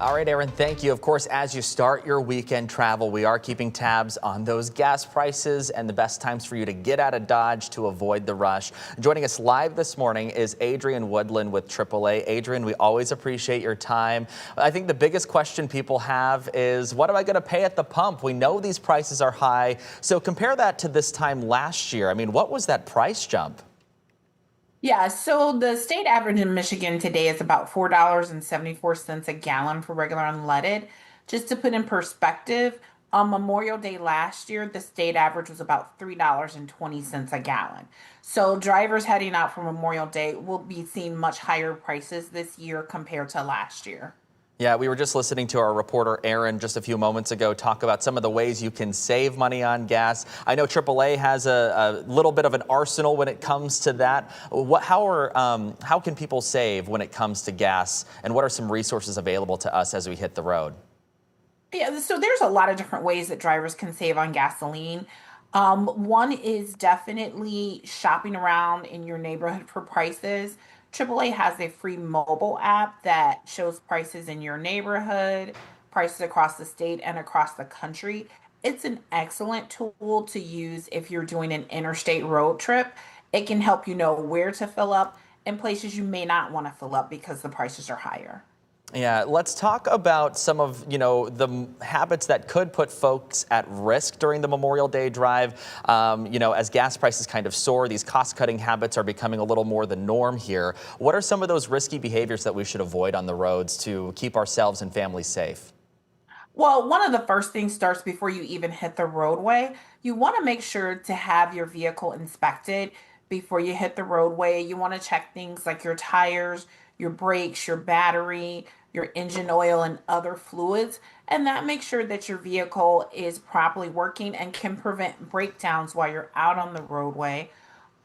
All right, Aaron, thank you. Of course, as you start your weekend travel, we are keeping tabs on those gas prices and the best times for you to get out of Dodge to avoid the rush. Joining us live this morning is Adrian Woodland with AAA. Adrian, we always appreciate your time. I think the biggest question people have is, what am I going to pay at the pump? We know these prices are high. So compare that to this time last year. I mean, what was that price jump? Yeah, so the state average in Michigan today is about $4.74 a gallon for regular unleaded. Just to put in perspective, on Memorial Day last year, the state average was about $3.20 a gallon. So drivers heading out for Memorial Day will be seeing much higher prices this year compared to last year. Yeah, we were just listening to our reporter Aaron just a few moments ago talk about some of the ways you can save money on gas. I know AAA has a little bit of an arsenal when it comes to that. How can people save when it comes to gas, and what are some resources available to us as we hit the road? Yeah, so there's a lot of different ways that drivers can save on gasoline. One is definitely shopping around in your neighborhood for prices. AAA has a free mobile app that shows prices in your neighborhood, prices across the state and across the country. It's an excellent tool to use if you're doing an interstate road trip. It can help you know where to fill up and places you may not want to fill up because the prices are higher. Yeah, let's talk about some of, the habits that could put folks at risk during the Memorial Day drive. As gas prices kind of soar, these cost-cutting habits are becoming a little more the norm here. What are some of those risky behaviors that we should avoid on the roads to keep ourselves and families safe? Well, one of the first things starts before you even hit the roadway. You want to make sure to have your vehicle inspected before you hit the roadway. You want to check things like your tires, your brakes, your battery, your engine oil, and other fluids. And that makes sure that your vehicle is properly working and can prevent breakdowns while you're out on the roadway.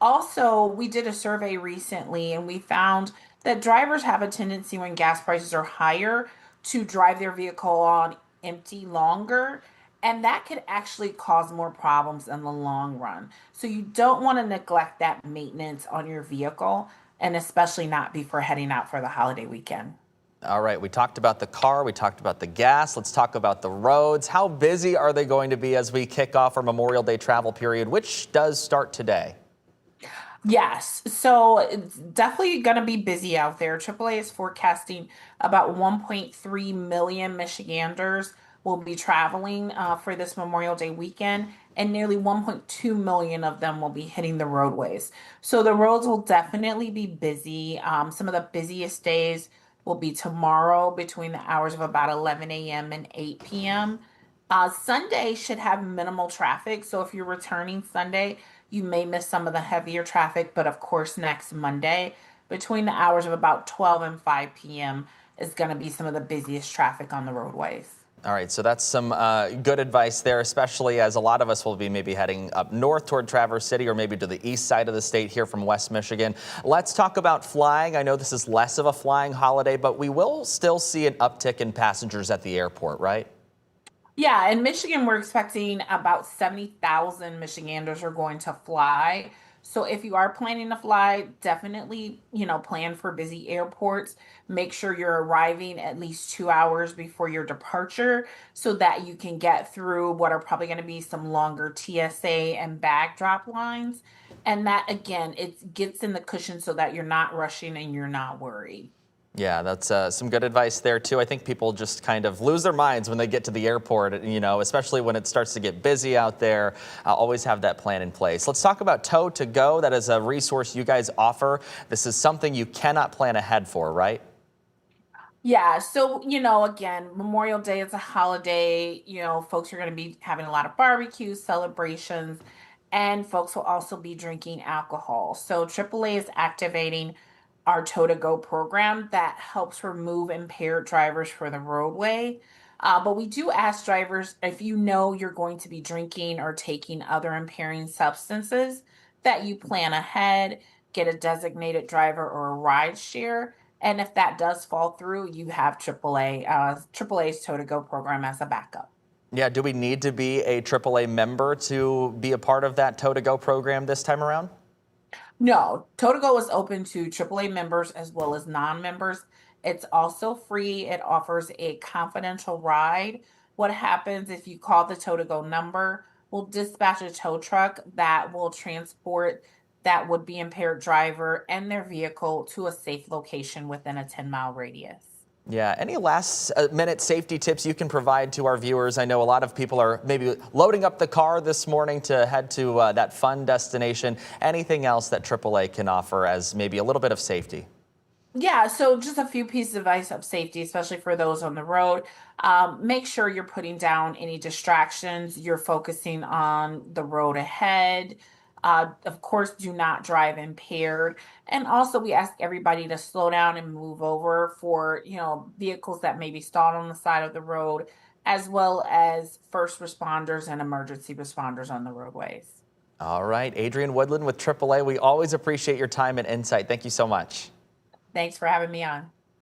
Also, we did a survey recently and we found that drivers have a tendency when gas prices are higher to drive their vehicle on empty longer. And that could actually cause more problems in the long run. So you don't want to neglect that maintenance on your vehicle, and especially not before heading out for the holiday weekend. All right, we talked about the car, we talked about the gas. Let's talk about the roads. How busy are they going to be as we kick off our Memorial Day travel period, which does start today? Yes, so it's definitely going to be busy out there. AAA is forecasting about 1.3 million Michiganders will be traveling for this Memorial Day weekend, and nearly 1.2 million of them will be hitting the roadways. So the roads will definitely be busy. Some of the busiest days will be tomorrow between the hours of about 11 a.m. and 8 p.m. Sunday should have minimal traffic. So if you're returning Sunday, you may miss some of the heavier traffic. But of course, next Monday, between the hours of about 12 and 5 p.m., is going to be some of the busiest traffic on the roadways. All right, so that's some good advice there, especially as a lot of us will be maybe heading up north toward Traverse City or maybe to the east side of the state here from West Michigan. Let's talk about flying. I know this is less of a flying holiday, but we will still see an uptick in passengers at the airport, right? Yeah, in Michigan, we're expecting about 70,000 Michiganders are going to fly. So if you are planning to fly, definitely, plan for busy airports. Make sure you're arriving at least 2 hours before your departure so that you can get through what are probably going to be some longer TSA and bag drop lines. And that, again, it gets in the cushion so that you're not rushing and you're not worried. Yeah, that's some good advice there, too. I think people just kind of lose their minds when they get to the airport, especially when it starts to get busy out there. Always have that plan in place. Let's talk about Tow to Go. That is a resource you guys offer. This is something you cannot plan ahead for, right? Yeah, so again, Memorial Day is a holiday. Folks are going to be having a lot of barbecues, celebrations, and folks will also be drinking alcohol. So AAA is activating our Tow to Go program that helps remove impaired drivers for the roadway. But we do ask drivers if you know you're going to be drinking or taking other impairing substances that you plan ahead, get a designated driver or a ride share. And if that does fall through, you have AAA's Tow to Go program as a backup. Yeah, do we need to be a AAA member to be a part of that Tow to Go program this time around? No, Tow to Go is open to AAA members as well as non-members. It's also free. It offers a confidential ride. What happens if you call the tow to go number? We'll dispatch a tow truck that will transport that would be impaired driver and their vehicle to a safe location within a 10-mile radius. Yeah, any last minute safety tips you can provide to our viewers? I know a lot of people are maybe loading up the car this morning to head to that fun destination. Anything else that AAA can offer as maybe a little bit of safety? Yeah, so just a few pieces of advice of safety, especially for those on the road. Make sure you're putting down any distractions. You're focusing on the road ahead. Of course, do not drive impaired. And also, we ask everybody to slow down and move over for, vehicles that may be stalled on the side of the road, as well as first responders and emergency responders on the roadways. All right, Adrienne Woodland with AAA. We always appreciate your time and insight. Thank you so much. Thanks for having me on.